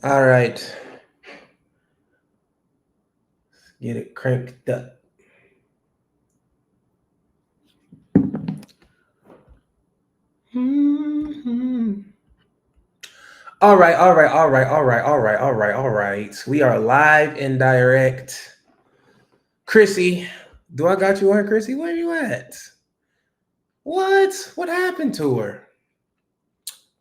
All right, get it cranked up. Mhm. All right, all right, all right, all right, all right, all right, all right. We are live and direct. Chrissy, do I got you on, Chrissy? Where you at? What? What happened to her?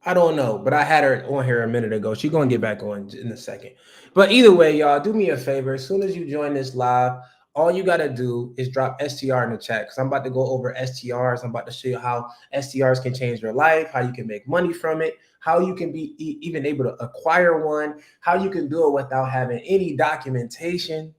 I don't know, but I had her on here a minute ago. She's gonna get back on in a second. But either way, y'all, do me a favor. As soon as you join this live, all you gotta do is drop STR in the chat because I'm about to go over STRs. I'm about to show you how STRs can change your life, how you can make money from it, how you can be even able to acquire one, how you can do it without having any documentation.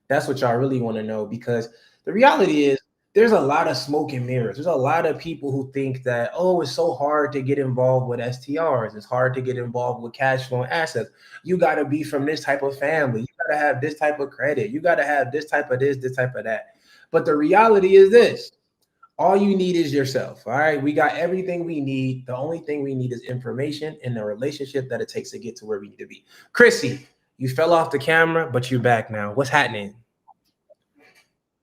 That's what y'all really want to know because the reality is there's a lot of smoke and mirrors. There's a lot of people who think that, oh, it's so hard to get involved with STRs. It's hard to get involved with cash flow and assets. You got to be from this type of family. You got to have this type of credit. You got to have this type of this type of that. But the reality is this. All you need is yourself. All right. We got everything we need. The only thing we need is information and the relationship that it takes to get to where we need to be. Chrissy, you fell off the camera, but you're back now. What's happening?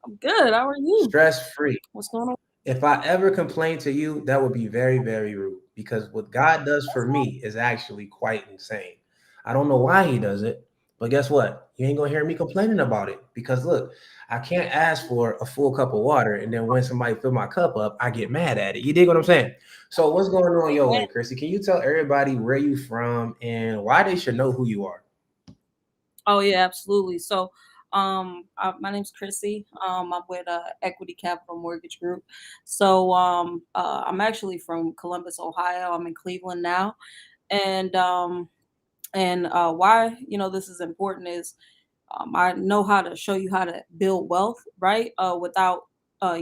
I'm good. How are you? Stress free. What's going on? If I ever complain to you, that would be very, very rude because what God does for me is actually quite insane. I don't know why he does it, but guess what? You ain't gonna hear me complaining about it because look, I can't ask for a full cup of water and then when somebody fill my cup up, I get mad at it. You dig what I'm saying? So what's going on your way, Chrissy? Can you tell everybody where you from and why they should know who you are? Oh yeah, absolutely. So, my name's Chrissy. I'm with Equity Capital Mortgage Group. So, I'm actually from Columbus, Ohio. I'm in Cleveland now, and why this is important is I know how to show you how to build wealth, right? Without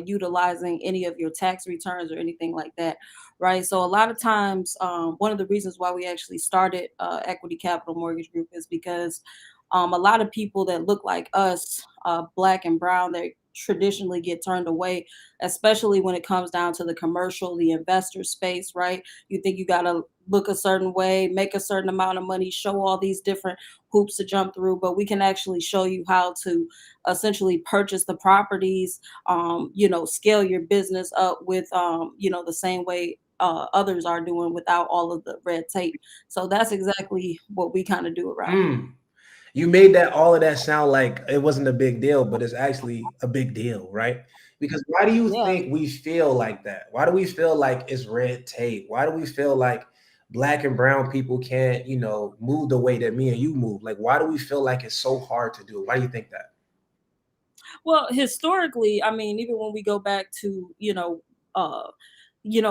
utilizing any of your tax returns or anything like that, right? So a lot of times, one of the reasons why we actually started Equity Capital Mortgage Group is because a lot of people that look like us, black and brown, they traditionally get turned away, especially when it comes down to the commercial, the investor space, right? You think you got to look a certain way, make a certain amount of money, show all these different hoops to jump through, but we can actually show you how to essentially purchase the properties, scale your business up with, the same way others are doing without all of the red tape. So that's exactly what we kind of do around here. Mm. You made that all of that sound like it wasn't a big deal, but it's actually a big deal, right? Because why do you Yeah. think we feel like that? Why do we feel like it's red tape? Why do we feel like black and brown people can't, move the way that me and you move? Like, why do we feel like it's so hard to do? Why do you think that? Well, historically, I mean, even when we go back to,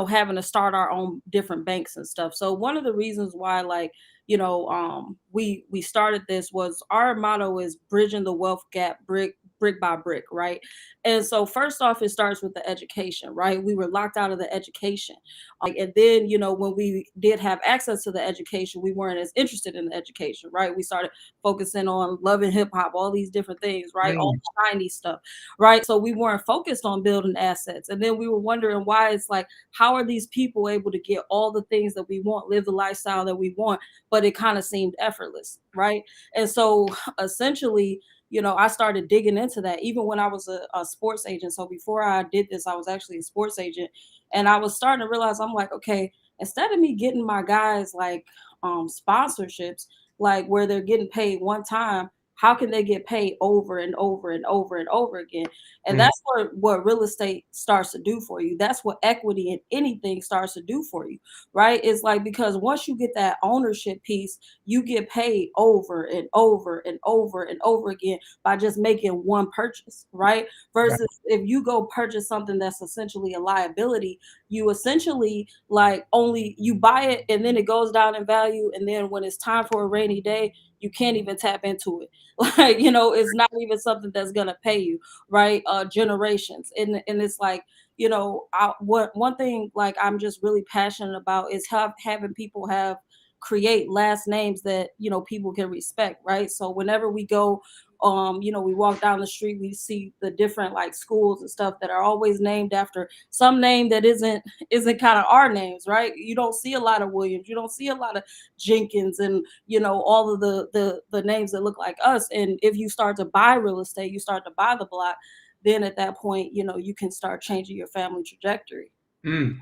having to start our own different banks and stuff. So one of the reasons why, like, we started this was our motto is bridging the wealth gap brick by brick, right? And so first off, it starts with the education, right? We were locked out of the education, and then when we did have access to the education, we weren't as interested in the education, right? We started focusing on love and hip hop, all these different things, right? All Mm, the shiny stuff, right? So we weren't focused on building assets. And then we were wondering why it's like, how are these people able to get all the things that we want, live the lifestyle that we want, but it kind of seemed effortless, right? And so essentially, I started digging into that even when I was a sports agent. So before I did this, I was actually a sports agent. And I was starting to realize, I'm like, okay, instead of me getting my guys like sponsorships, like where they're getting paid one time, how can they get paid over and over and over and over again? And mm, that's what real estate starts to do for you. That's what equity in anything starts to do for you, right? It's like, because once you get that ownership piece, you get paid over and over and over and over again by just making one purchase, right? right. Versus if you go purchase something that's essentially a liability, you essentially like only you buy it and then it goes down in value, and then when it's time for a rainy day, you can't even tap into it. Like, it's not even something that's gonna pay you, right? Generations. And it's like, one thing like I'm just really passionate about is having people have create last names that people can respect, right? So whenever we go We walk down the street, we see the different like schools and stuff that are always named after some name that isn't kind of our names, right? You don't see a lot of Williams, you don't see a lot of Jenkins, and all of the names that look like us. And if you start to buy real estate, you start to buy the block, then at that point, you can start changing your family trajectory. Mm,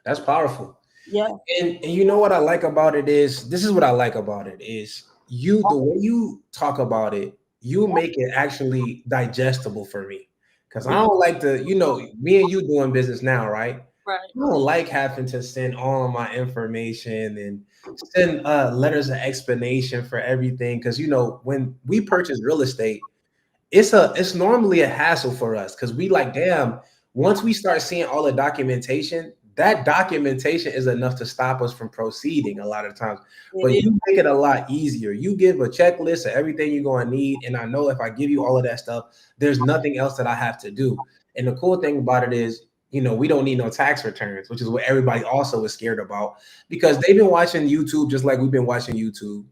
that's powerful. Yeah. And you know what I like about it is this is what I like about it is you the way you talk about it, you Yeah. make it actually digestible for me. Cause I Mhm. don't like to, me and you doing business now, right? Right. I don't like having to send all of my information and send letters of explanation for everything. Cause when we purchase real estate, it's normally a hassle for us because we like, damn, once we start seeing all the documentation, that documentation is enough to stop us from proceeding a lot of times. It But is. you make it a lot easier. You give a checklist of everything you're going to need, and I know if I give you all of that stuff, there's nothing else that I have to do. And the cool thing about it is, we don't need no tax returns, which is what everybody also is scared about because they've been watching YouTube just like we've been watching YouTube,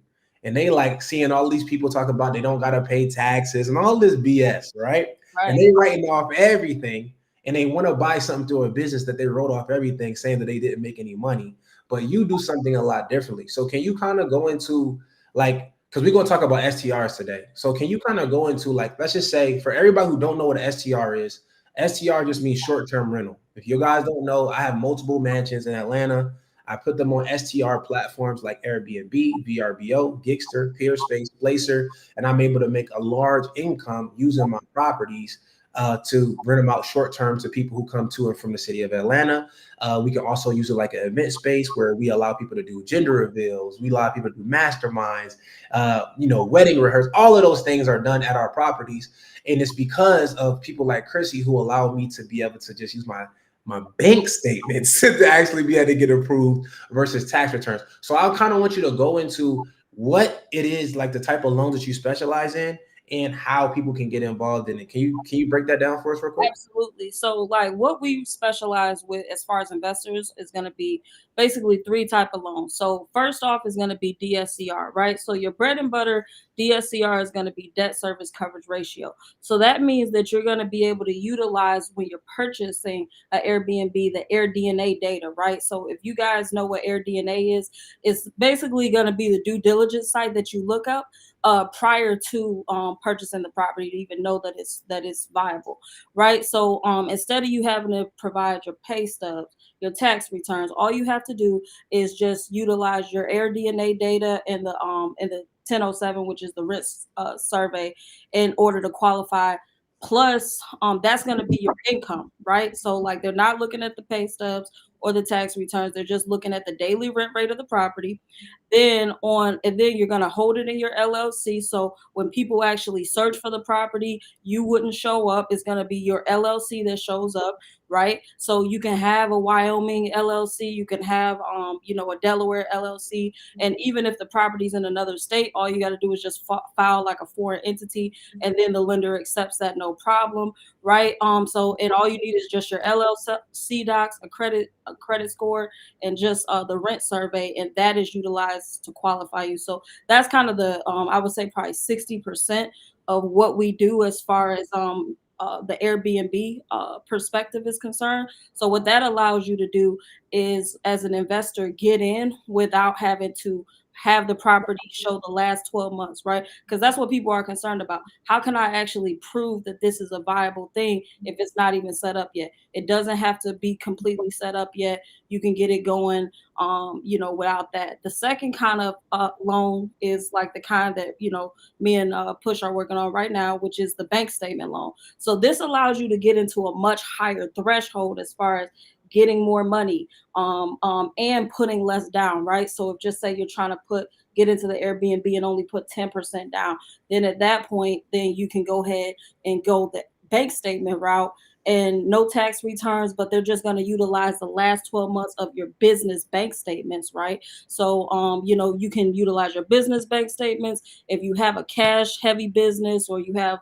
and they like seeing all these people talk about they don't gotta pay taxes and all this BS, right? And Right. they writing off everything, and they want to buy something through a business that they wrote off everything, saying that they didn't make any money. But you do something a lot differently. So can you kind of go into like because we're gonna talk about STRs today. So can you kind of go into like let's just say for everybody who don't know what an STR is, STR just means short-term rental. If you guys don't know, I have multiple mansions in Atlanta. I put them on STR platforms like Airbnb, VRBO, Gigster, Peerspace, Placer, and I'm able to make a large income using my properties to rent them out short term to people who come to and from the city of Atlanta. We can also use it like an event space where we allow people to do gender reveals. We allow people to do masterminds, wedding rehearsals. All of those things are done at our properties. And it's because of people like Chrissy who allow me to be able to just use my bank statements to actually be able to get approved versus tax returns. So I kind of want you to go into what it is like the type of loans that you specialize in and how people can get involved in it. Can you break that down for us real quick? Absolutely. So like what we specialize with as far as investors is going to be basically three type of loans. So first off is going to be DSCR, right? So your bread and butter DSCR is going to be debt service coverage ratio. So that means that you're going to be able to utilize when you're purchasing an Airbnb the AirDNA data, right? So if you guys know what AirDNA is, it's basically going to be the due diligence site that you look up prior to purchasing the property to even know that it's viable, right? So instead of you having to provide your pay stubs, your tax returns, all you have to do is just utilize your Air DNA data and the 1007, which is the risk survey, in order to qualify. Plus, that's going to be your income, right? So like they're not looking at the pay stubs or the tax returns; they're just looking at the daily rent rate of the property. And then you're going to hold it in your LLC. So when people actually search for the property, you wouldn't show up. It's going to be your LLC that shows up, right? So you can have a Wyoming LLC, you can have a Delaware LLC, and even if the property's in another state, all you got to do is just file like a foreign entity, and then the lender accepts that, no problem, right? So and all you need is just your LLC docs, a credit score, and just the rent survey, and that is utilized to qualify you. So that's kind of the I would say probably 60% of what we do as far as the Airbnb perspective is concerned. So what that allows you to do is, as an investor, get in without having to have the property show the last 12 months, right? Because that's what people are concerned about. How can I actually prove that this is a viable thing if it's not even set up yet? It doesn't have to be completely set up yet. You can get it going, without that. The second kind of loan is like the kind that, me and Push are working on right now, which is the bank statement loan. So this allows you to get into a much higher threshold as far as getting more money, and putting less down, right? So if just say you're trying to get into the Airbnb and only put 10% down, then at that point, then you can go ahead and go the bank statement route, and no tax returns, but they're just going to utilize the last 12 months of your business bank statements, right? So, you can utilize your business bank statements. If you have a cash heavy business, or you have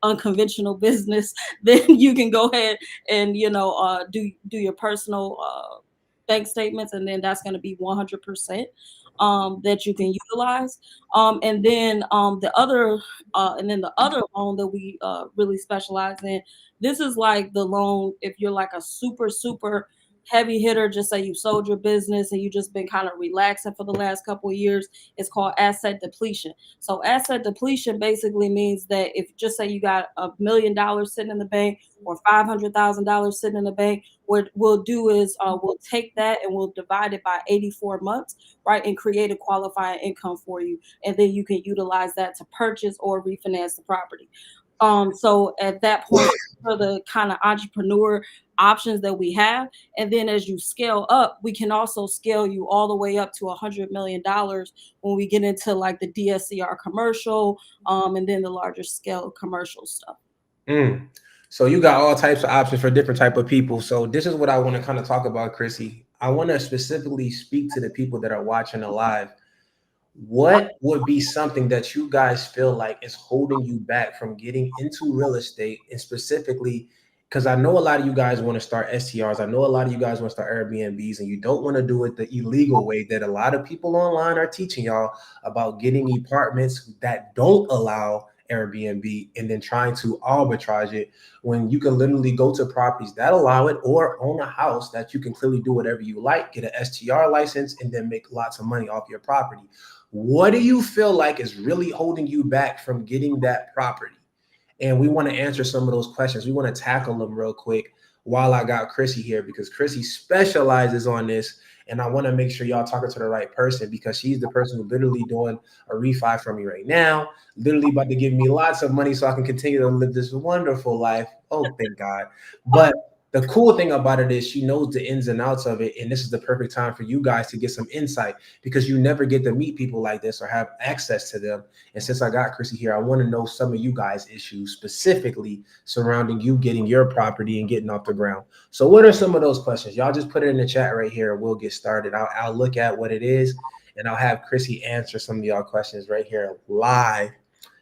unconventional business, then you can go ahead and, do your personal bank statements, and then that's going to be 100%. that you can utilize. And then the other loan that we really specialize in, this is like the loan if you're like a super heavy hitter, just say you sold your business and you just been kind of relaxing for the last couple of years. It's called asset depletion. So asset depletion basically means that if just say you got $1 million sitting in the bank or $500,000 sitting in the bank, what we'll do is we'll take that and we'll divide it by 84 months, right, and create a qualifying income for you, and then you can utilize that to purchase or refinance the property. So at that point, for the kind of entrepreneur options that we have, and then as you scale up, we can also scale you all the way up to $100 million when we get into like the DSCR commercial, and then the larger scale commercial stuff. Mm. So you got all types of options for different type of people. So this is what I want to kind of talk about, Chrissy. I want to specifically speak to the people that are watching the live. What would be something that you guys feel like is holding you back from getting into real estate, and specifically because I know a lot of you guys want to start STRs. I know a lot of you guys want to start Airbnbs, and you don't want to do it the illegal way that a lot of people online are teaching y'all about getting apartments that don't allow Airbnb and then trying to arbitrage it when you can literally go to properties that allow it or own a house that you can clearly do whatever you like, get an STR license, and then make lots of money off your property. What do you feel like is really holding you back from getting that property? And we want to answer some of those questions. We want to tackle them real quick while I got Chrissy here because Chrissy specializes on this. And I want to make sure y'all talking to the right person because she's the person who's literally doing a refi for me right now, literally about to give me lots of money so I can continue to live this wonderful life. Oh, thank God. But the cool thing about it is she knows the ins and outs of it. And this is the perfect time for you guys to get some insight because you never get to meet people like this or have access to them. And since I got Chrissy here, I want to know some of you guys' issues specifically surrounding you getting your property and getting off the ground. So what are some of those questions? Y'all just put it in the chat right here and we'll get started. I'll look at what it is and I'll have Chrissy answer some of y'all questions right here live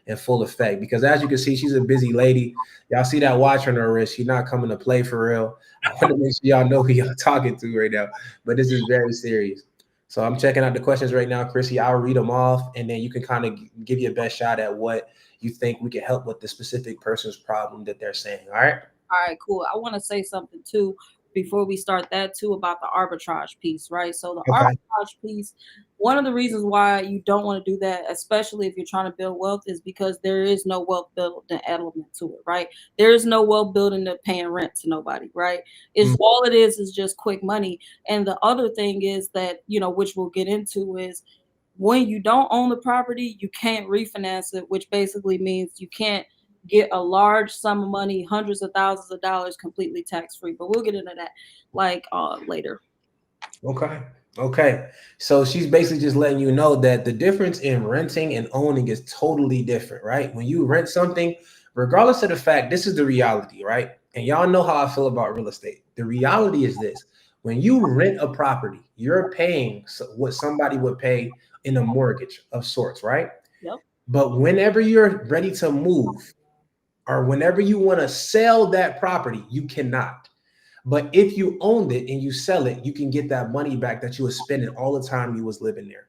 in full effect. Because as you can see, she's a busy lady. Y'all see that watch on her wrist. She's not coming to play for real. I want to make sure y'all know who y'all talking to right now. But this is very serious. So I'm checking out the questions right now, Chrissy. I'll read them off, and then you can kind of give your best shot at what you think we can help with the specific person's problem that they're saying. All right. All right, cool. I want to say something too before we start that too about the arbitrage piece, right? So the Okay. arbitrage piece, one of the reasons why you don't want to do that, especially if you're trying to build wealth, is because there is no wealth building element to it, right? There is no wealth building to paying rent to nobody, right? It's Mm, all it is just quick money. And the other thing is that, which we'll get into is when you don't own the property, you can't refinance it, which basically means you can't get a large sum of money, hundreds of thousands of dollars, completely tax free. But we'll get into that like later. okay. Okay. So she's basically just letting you know that the difference in renting and owning is totally different, right? When you rent something, regardless of the fact, this is the reality, right? And y'all know how I feel about real estate. The reality is this: when you rent a property, you're paying what somebody would pay in a mortgage of sorts, right? Yep. But whenever you're ready to move or whenever you want to sell that property, you cannot. But if you owned it and you sell it, you can get that money back that you were spending all the time you was living there,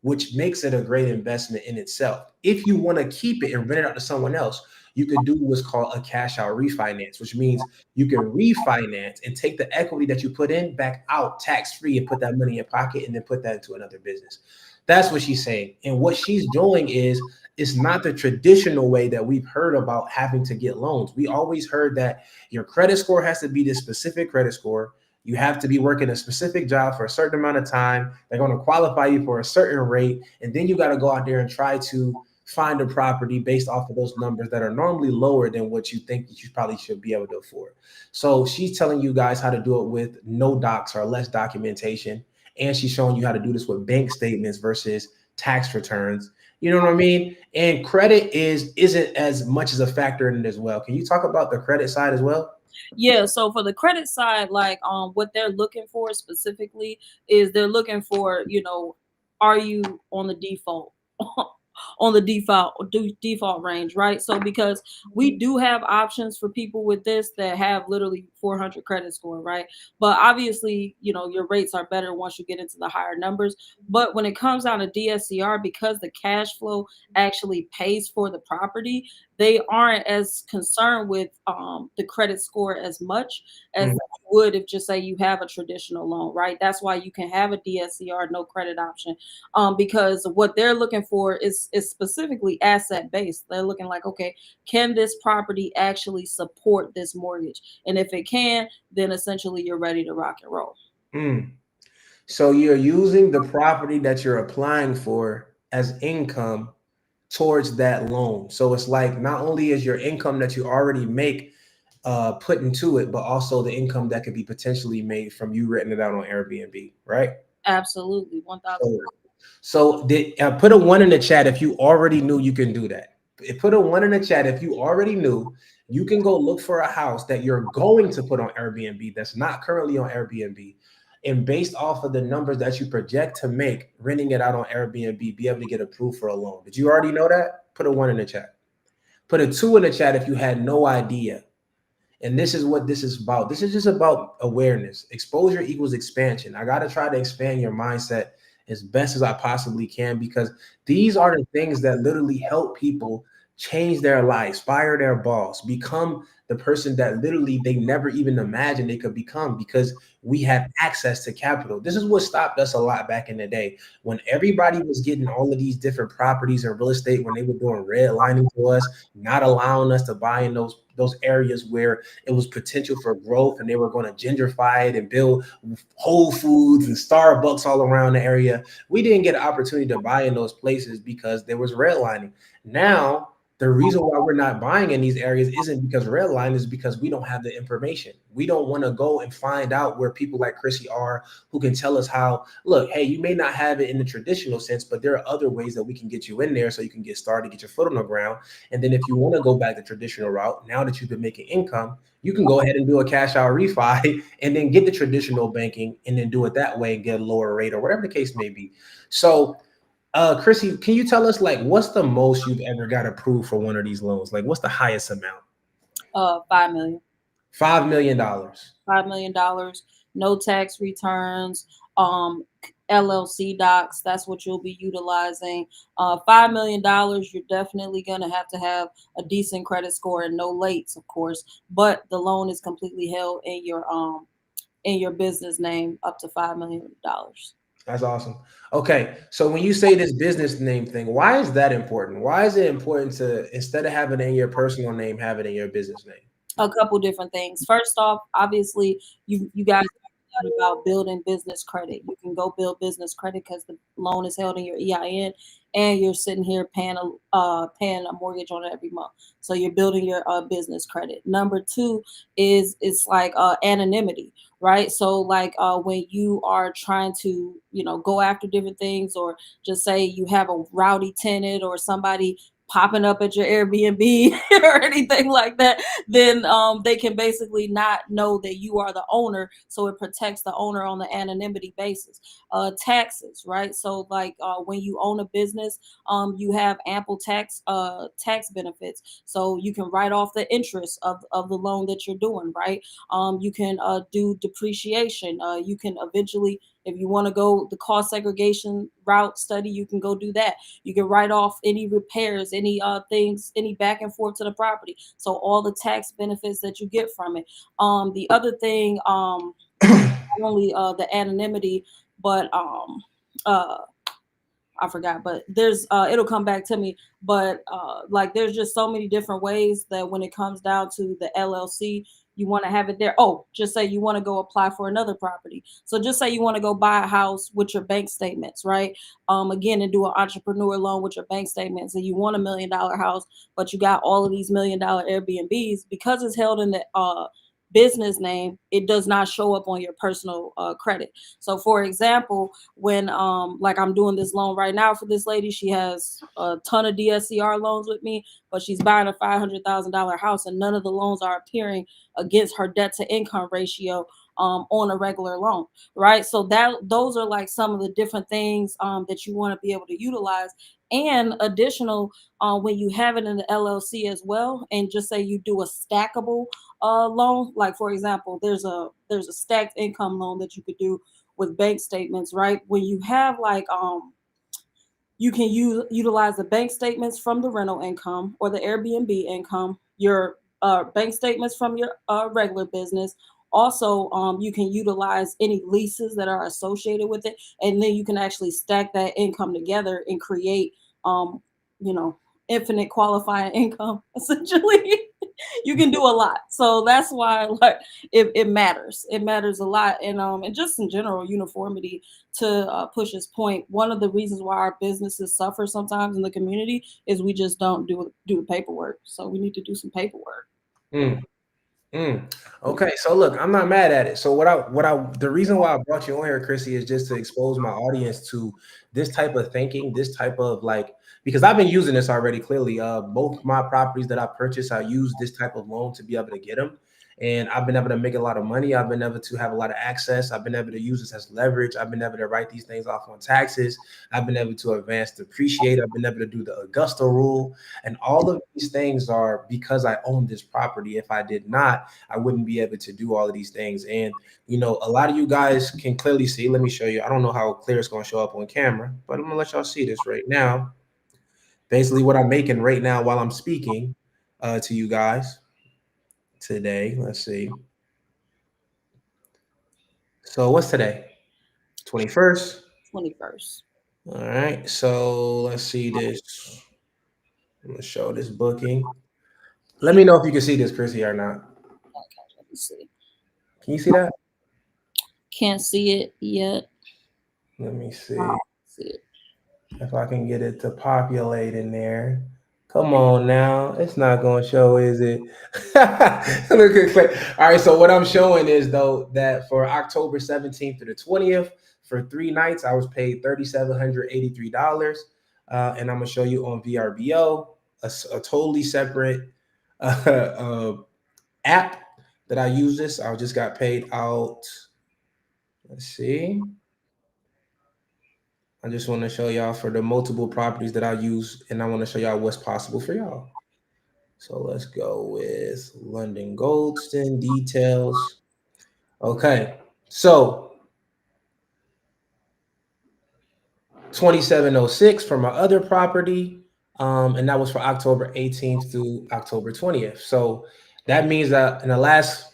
which makes it a great investment in itself. If you want to keep it and rent it out to someone else, you could do what's called a cash out refinance, which means you can refinance and take the equity that you put in back out tax free and put that money in your pocket and then put that into another business. That's what she's saying. And what she's doing is it's not the traditional way that we've heard about having to get loans. We always heard that your credit score has to be this specific credit score. You have to be working a specific job for a certain amount of time. They're going to qualify you for a certain rate. And then you got to go out there and try to find a property based off of those numbers that are normally lower than what you think that you probably should be able to afford. So she's telling you guys how to do it with no docs or less documentation. And she's showing you how to do this with bank statements versus tax returns. You know what I mean? And credit isn't as much as a factor in it as well. Can you talk about the credit side as well? Yeah, so for the credit side, like what they're looking for specifically is they're looking for, are you on the default on the default range, right? So because we do have options for people with this that have literally 400 credit score, right? But obviously, your rates are better once you get into the higher numbers. But when it comes down to DSCR, because the cash flow actually pays for the property, they aren't as concerned with the credit score as much as Mm, you would if, just say, you have a traditional loan, right? That's why you can have a DSCR, no credit option, because what they're looking for is specifically asset based. They're looking like, okay, can this property actually support this mortgage? And if it can, then essentially you're ready to rock and roll. mm. So you're using the property that you're applying for as income towards that loan. So it's like not only is your income that you already make put into it, but also the income that could be potentially made from you renting it out on Airbnb, right? Absolutely, 1000. So, so did put a one in the chat if you already knew you can do that. Put a one in the chat if you already knew you can go look for a house that you're going to put on Airbnb that's not currently on Airbnb, and based off of the numbers that you project to make renting it out on Airbnb, be able to get approved for a loan. Did you already know that? Put a one in the chat. Put a two in the chat if you had no idea. And this is what this is about. This is just about awareness. Exposure equals expansion. I got to try to expand your mindset as best as I possibly can because these are the things that literally help people change their lives, fire their boss, become the person that literally they never even imagined they could become because we have access to capital. This is what stopped us a lot back in the day when everybody was getting all of these different properties and real estate when they were doing redlining to us, not allowing us to buy in those areas where it was potential for growth and they were going to gentrify it and build Whole Foods and Starbucks all around the area. We didn't get an opportunity to buy in those places because there was redlining. Now, the reason why we're not buying in these areas isn't because redline is because we don't have the information. We don't want to go and find out where people like Chrissy are who can tell us how, look, hey, you may not have it in the traditional sense, but there are other ways that we can get you in there so you can get started, get your foot on the ground. And then if you want to go back the traditional route, now that you've been making income, you can go ahead and do a cash out refi and then get the traditional banking and then do it that way and get a lower rate or whatever the case may be. So, Chrissy, can you tell us like what's the most you've ever got approved for one of these loans? Like, what's the highest amount? 5 million. $5 million. $5 million, no tax returns, LLC docs. That's what you'll be utilizing. $5 million, you're definitely gonna have to have a decent credit score and no lates, of course. But the loan is completely held in your business name up to $5 million. That's awesome. Okay, so when you say this business name thing, why is that important? Why is it important to instead of having it in your personal name, have it in your business name? A couple different things. First off, obviously, you guys talked a lot about building business credit. You can go build business credit because the loan is held in your EIN, and you're sitting here paying a mortgage on it every month. So you're building your business credit. Number two is it's like anonymity, right? So like when you are trying to go after different things, or just say you have a rowdy tenant or somebody popping up at your Airbnb or anything like that, then they can basically not know that you are the owner. So it protects the owner on the anonymity basis. Taxes, right? So like when you own a business, you have ample tax benefits. So you can write off the interest of the loan that you're doing, right? You can do depreciation. You can eventually, if you want to go the cost segregation route study, you can go do that. You can write off any repairs, any things, any back and forth to the property. So all the tax benefits that you get from it. The other thing, not only the anonymity, but uh, I forgot, but there's it'll come back to me. But like there's just so many different ways that when it comes down to the LLC, you want to have it there. Oh, just say you want to go apply for another property. So just say you want to go buy a house with your bank statements, right? Again, and do an entrepreneur loan with your bank statements, and you want $1 million house, but you got all of these $1 million Airbnbs because it's held in the business name. It does not show up on your personal credit. So, for example, when like I'm doing this loan right now for this lady, she has a ton of DSCR loans with me, but she's buying a $500,000 house, and none of the loans are appearing against her debt to income ratio on a regular loan, right? So that those are like some of the different things that you want to be able to utilize. And additional, when you have it in the LLC as well, and just say you do a stackable loan, like for example, there's a stacked income loan that you could do with bank statements, right? When you have like you can utilize the bank statements from the rental income or the Airbnb income, your bank statements from your regular business. Also, you can utilize any leases that are associated with it, and then you can actually stack that income together and create, um, you know, infinite qualifying income. Essentially, you can do a lot. So that's why, like, it matters. It matters a lot, and just in general, uniformity to Push's point, one of the reasons why our businesses suffer sometimes in the community is we just don't do the paperwork. So we need to do some paperwork. Mm. Mm. Okay, so look, I'm not mad at it. So the reason why I brought you on here, Chrissy, is just to expose my audience to this type of thinking, this type of like, because I've been using this already. Clearly, both my properties that I purchased, I use this type of loan to be able to get them, and I've been able to make a lot of money. I've been able to have a lot of access. I've been able to use this as leverage. I've been able to write these things off on taxes. I've been able to advance depreciate. I've been able to do the Augusta rule, and all of these things are because I own this property. If I did not, I wouldn't be able to do all of these things. And a lot of you guys can clearly see. Let me show you. I don't know how clear it's going to show up on camera, but I'm gonna let y'all see this right now. Basically, what I'm making right now while I'm speaking to you guys today. Let's see. So what's today? 21st. 21st. All right. So let's see this. I'm gonna show this booking. Let me know if you can see this, Chrissy, or not. Okay, let me see. Can you see that? Can't see it yet. Let me see. See it. If I can get it to populate in there. Come on now. It's not going to show, is it? Look at Clay. All right. So, what I'm showing is, though, that for October 17th to the 20th, for 3 nights, I was paid $3,783. And I'm going to show you on VRBO, a totally separate uh, app that I use this. I just got paid out. Let's see. I just want to show y'all for the multiple properties that I use, and I want to show y'all what's possible for y'all. So let's go with London Goldston details. Okay, so 2706 for my other property, and that was for October 18th through October 20th. So that means that in the last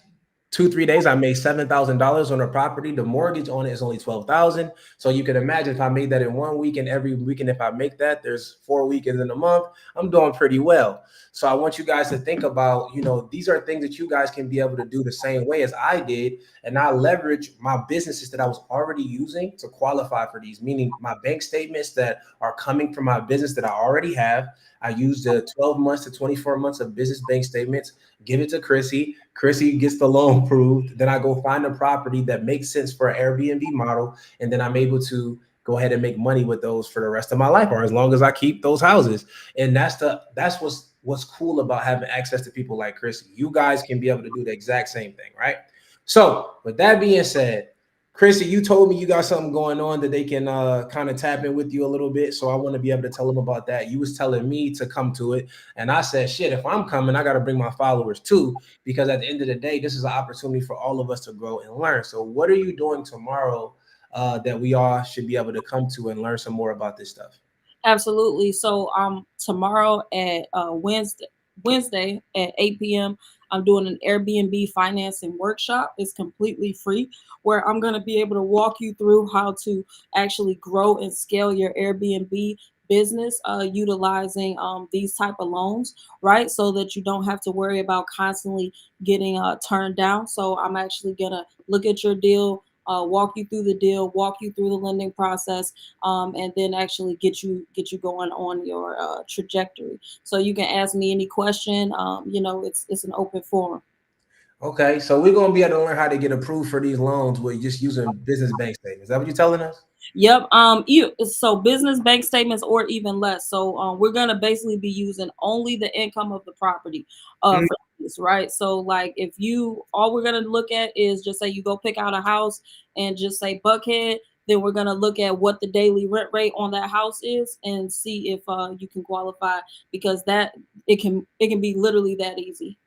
2 3 days I made $7,000 on a property. The mortgage on it is only 12,000. So you can imagine if I made that in one weekend, every weekend, if I make that, there's 4 weekends in a month, I'm doing pretty well. So I want you guys to think about, these are things that you guys can be able to do the same way as I did. And I leverage my businesses that I was already using to qualify for these, meaning my bank statements that are coming from my business that I already have. I use the 12 months to 24 months of business bank statements, give it to Chrissy. Chrissy gets the loan approved. Then I go find a property that makes sense for an Airbnb model. And then I'm able to go ahead and make money with those for the rest of my life, or as long as I keep those houses. And that's what's cool about having access to people like Chrissy. You guys can be able to do the exact same thing, right? So with that being said, Chrissy, you told me you got something going on that they can kind of tap in with you a little bit. So I want to be able to tell them about that. You was telling me to come to it. And I said, shit, if I'm coming, I got to bring my followers too, because at the end of the day, this is an opportunity for all of us to grow and learn. So what are you doing tomorrow that we all should be able to come to and learn some more about this stuff? Absolutely. So tomorrow at Wednesday at 8 p.m. I'm doing an Airbnb financing workshop. It's completely free, where I'm going to be able to walk you through how to actually grow and scale your Airbnb business utilizing these type of loans, right? So that you don't have to worry about constantly getting turned down. So I'm actually going to look at your deal, walk you through the deal, walk you through the lending process, and then actually get you going on your trajectory. So you can ask me any question. It's an open forum. Okay, so we're gonna be able to learn how to get approved for these loans with just using business bank statements. Is that what you're telling us? Yep. So business bank statements or even less. So we're gonna basically be using only the income of the property Mm, for this, right? So like if you all we're gonna look at is just say you go pick out a house and just say Buckhead, Then we're gonna look at what the daily rent rate on that house is and see if you can qualify, because that it can be literally that easy.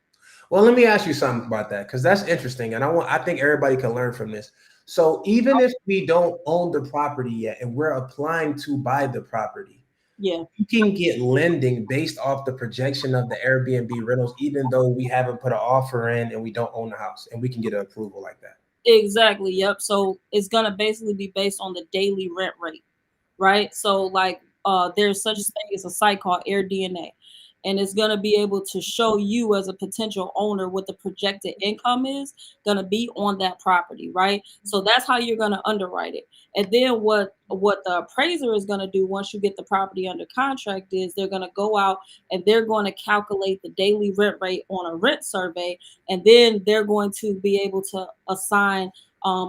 Well, let me ask you something about that because that's interesting, and I think everybody can learn from this. So even if we don't own the property yet and we're applying to buy the property, Yeah, you can get lending based off the projection of the Airbnb rentals, even though we haven't put an offer in and we don't own the house, and we can get an approval like that. exactly. Yep. So it's gonna basically be based on the daily rent rate, right? So like there's such a thing as a site called AirDNA, and it's gonna be able to show you as a potential owner what the projected income is gonna be on that property, right? So that's how you're gonna underwrite it. And then what the appraiser is gonna do once you get the property under contract is they're gonna go out and they're going to calculate the daily rent rate on a rent survey, and then they're going to be able to assign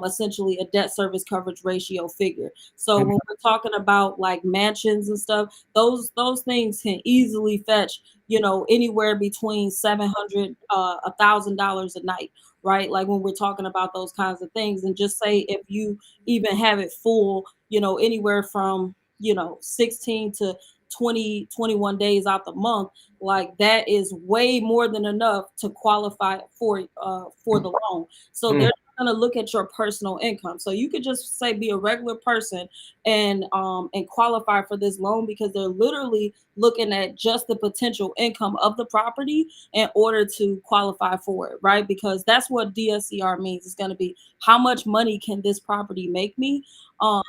essentially a debt service coverage ratio figure. So when we're talking about like mansions and stuff, those things can easily fetch, anywhere between $700 $1,000 a night, right? Like when we're talking about those kinds of things, and just say if you even have it full, anywhere from 16 to 20 21 days out the month, like that is way more than enough to qualify for the loan. So Mm. they're going to look at your personal income. So you could just say be a regular person and qualify for this loan, because they're literally looking at just the potential income of the property in order to qualify for it, right? Because that's what DSCR means. It's going to be how much money can this property make me? Um,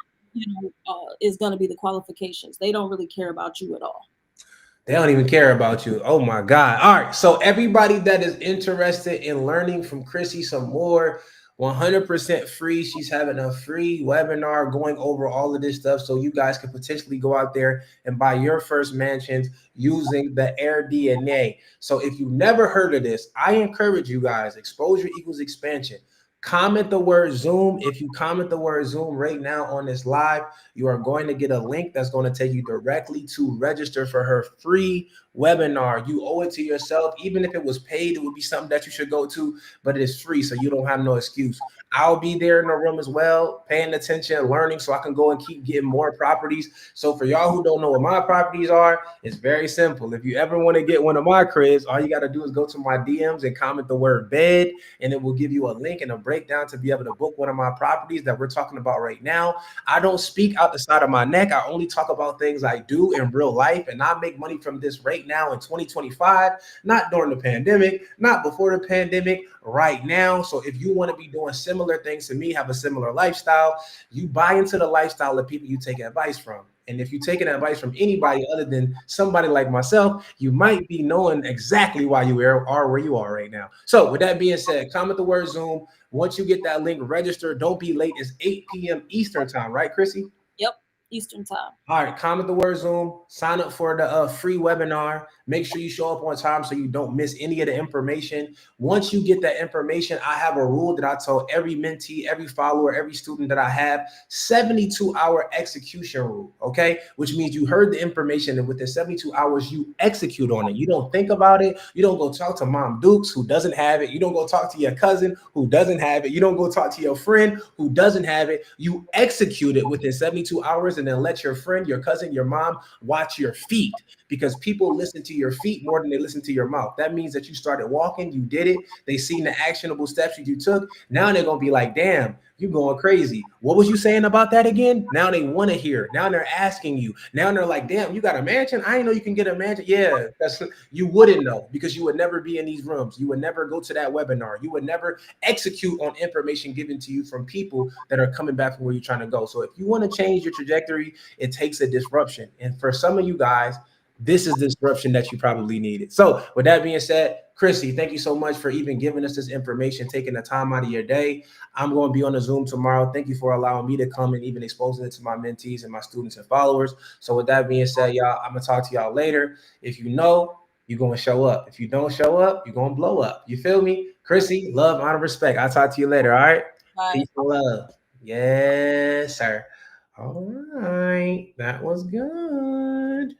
is going to be the qualifications. They don't really care about you at all. They don't even care about you. Oh my God. All right. So, everybody that is interested in learning from Chrissy some more, 100% free. She's having a free webinar going over all of this stuff. So, you guys can potentially go out there and buy your first mansions using the Air DNA. So, if you've never heard of this, I encourage you guys, exposure equals expansion. Comment the word Zoom. If you comment the word Zoom right now on this live, you are going to get a link that's going to take you directly to register for her free webinar. You owe it to yourself. Even if it was paid, it would be something that you should go to, but it is free, so you don't have no excuse. I'll be there in the room as well, paying attention, learning, so I can go and keep getting more properties. So for y'all who don't know what my properties are, it's very simple. If you ever want to get one of my cribs, all you got to do is go to my DMs and comment the word bed, and it will give you a link and a breakdown to be able to book one of my properties that we're talking about right now. I don't speak out the side of my neck. I only talk about things I do in real life, and I make money from this right now in 2025, not during the pandemic, not before the pandemic, right now. So if you want to be doing similar things to me, have a similar lifestyle, you buy into the lifestyle of people you take advice from. And if you're taking advice from anybody other than somebody like myself, you might be knowing exactly why you are where you are right now. So with that being said, comment the word Zoom. Once you get that link, register. Don't be late. It's 8 p.m. Eastern time, right, Chrissy? Yep, Eastern time. All right, comment the word Zoom. Sign up for the free webinar. Make sure you show up on time so you don't miss any of the information. Once you get that information, I have a rule that I tell every mentee, every follower, every student that I have: 72-hour execution rule. Okay, which means you heard the information and within 72 hours you execute on it. You don't think about it. You don't go talk to Mom Dukes who doesn't have it. You don't go talk to your cousin who doesn't have it. You don't go talk to your friend who doesn't have it. You execute it within 72 hours and then let your friend, your cousin, your mom watch your feet, because people listen to your feet more than they listen to your mouth. That means that you started walking, you did it, they seen the actionable steps you took. Now they're gonna be like, damn, you going crazy. What was you saying about that again? Now they want to hear it. Now they're asking you. Now they're like, damn, you got a mansion? I didn't know you can get a mansion. Yeah, that's, you wouldn't know because you would never be in these rooms. You would never go to that webinar. You would never execute on information given to you from people that are coming back from where you're trying to go. So if you want to change your trajectory, it takes a disruption. And for some of you guys, this is the disruption that you probably needed. So with that being said, Chrissy, thank you so much for even giving us this information, taking the time out of your day. I'm going to be on the Zoom tomorrow. Thank you for allowing me to come and even exposing it to my mentees and my students and followers. So with that being said, y'all, I'm going to talk to y'all later. If you know, you're going to show up. If you don't show up, you're going to blow up. You feel me? Chrissy, love, honor, respect. I'll talk to you later. All right. Bye. Peace and love. Yes, sir. All right. That was good.